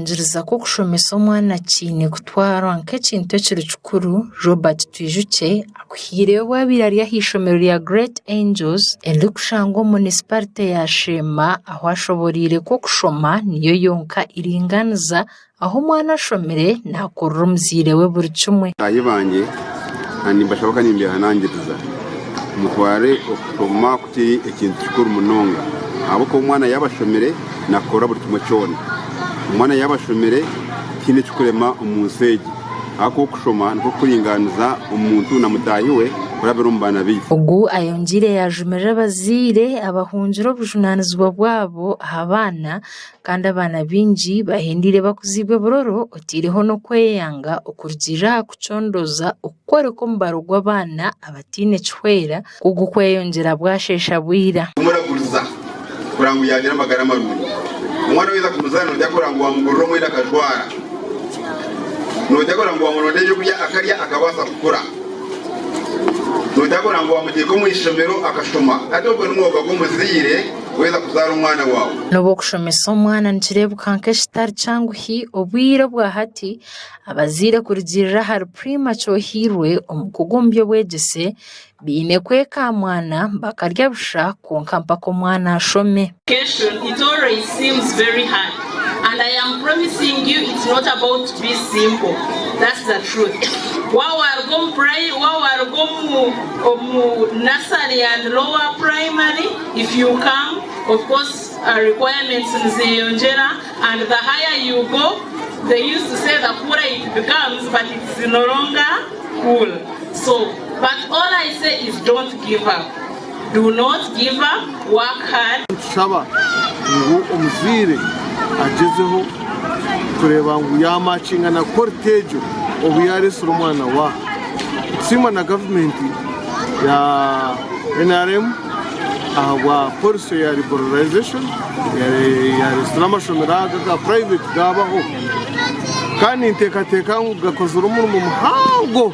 Njiriza ko kushomesa omwana kiine kutwarwa nk'ekintu ekiri kikuru. Robert Twijuke akuhiire waabire ari ah'ishomero rya Great Angels erikushangwa omu municipality ya Sheema, aho ashoboriire ko kushoma niyo yonka iringaniza aho omwana ashomere naakorera omuzaire we buri kimwe. Ayi banje kandi mbashoboka nimbihanangiriza mutware okushoma kuti ekintu kikuru munonga ahabwokuba omwana yabashomere nakora buri kimwe kyona. Omwana yabashomere kine kikurema omunsi egi ako kushoma niko kuringaniza omuntu na mutaahi we kurabira omu baana baitu. Ogu ayongiire yajumirira abazaire abahungire obujunaanizibwa bwabo aha baana, kandi abaana baingi bahendire bakuziibwe buroro otiireho n'okweyanga okurugirira aha kucondoza okukworeka omubaro gw'abaana abatiine kihwera kugukweyongyera bwashesha bwira. Omuraguriza kuranga yagira amagara marungi. Omwana weza kumuzana nojja kuranga wamugurira omwenda akajwara, nojja kuranga wamuronda ebyokulya akarya akabaasa kukura, nojja kuranga wamuteeka omu ishomero akashoma. Ate ogwo n'omwuga gw'omuzaire weza kuzaara omwana waawe. N'obwokushomesa omwana nikireebuka nk'ekitari kyanguhi obwire bwa hati, abazaire kurugirira ahari premature ohirwe omu kugombya obwegyese biine kweka aha mwana bakarya busha kwonka mpaka omwana ashome. It always seems very hard, and I am promising you it's not about to be simple. That's the truth. Nursery and lower primary, if you come, of course, requirements nzeyonjera, and the higher you go, they used to say the poorer it becomes, but it's no longer cool. So, but all I say is don't give up. Do not give up, work hard. Tusaba ngo omuzaire agezeho kureba ngu yamakinga na kortejo obuyaresura omwana wa sima na government ya NRM ahabwa policy ya liberalization ya resura amashomero aga private gabaho kandi ntekateka ngu gakozera omurimo muhango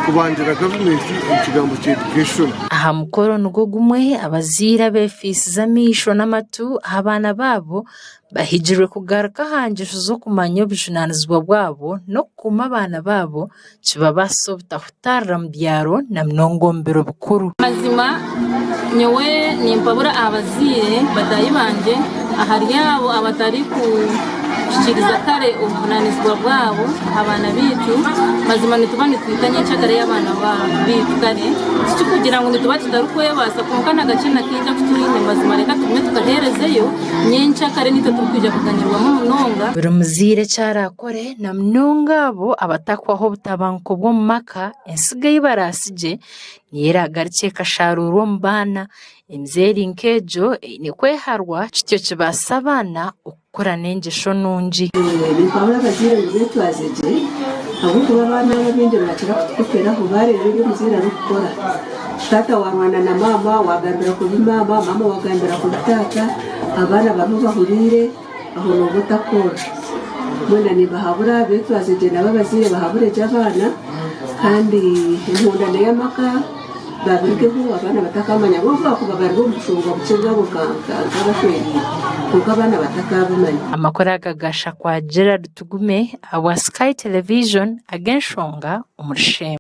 kubanjira gavumenti ekigambo ky'education. Aha mukoro nigwo gumwe abazaire abeefisize amaisho n'amatu abaana baabo bahigirwe kugaruka aha ngeso z'okumanya obujunaanizibwa bwabo n'okukuuma abaana baabo kibabaasa obutahutarira mu byaro na munonga omu biro bikuru. Mazima nyowe nimpabura abazaire bataahi banje ahari abo abatari kushikiriza kare obujunaanizibwa bwabo abaana baitu. Mazima nituba nitwitanya enkyagara y'abaana baitu kare tikikugira ngu nituba tutarikwebaasa konka nagakye nakinja kutwine. Mazima reka tugume tukaheerezeyo nyenkya kare nitwe turikuija kuganyirwamu munonga. Buri muzaire kyarakore na munonga abo abatakwaho obutabanguko bw'omu maka ensiga ei barasigye niyo eragarukye ekasharuurwa omu baana. Emizeeri nk'egyo eine kweharwa kityo kibaasa abaana okukura n'engesho nungi. Nimpabura abazaire ngu beetwaze gye ahabwokuba abaana ab'abindi barakira kutukoperaho bareeba ebi omuzaire arikukora. Taata warwana na maama wagambira kubi maama, maama wagambira kubi taata, abaana bariho bahuriire aho nooba otakora. Mwena nibahabura beetwaze gye nabo abazaire bahabure gye abaana kandi enhondana y'amaka babirigeho abaana batakamanya lw'olwakuba bariho omushonga bukye bwabo nk'abashweriire konka abaana batakabimanya. Amakuru aga gasha kwa Gerard Tugume awa Sky Television ag'enshonga omuri Sheema.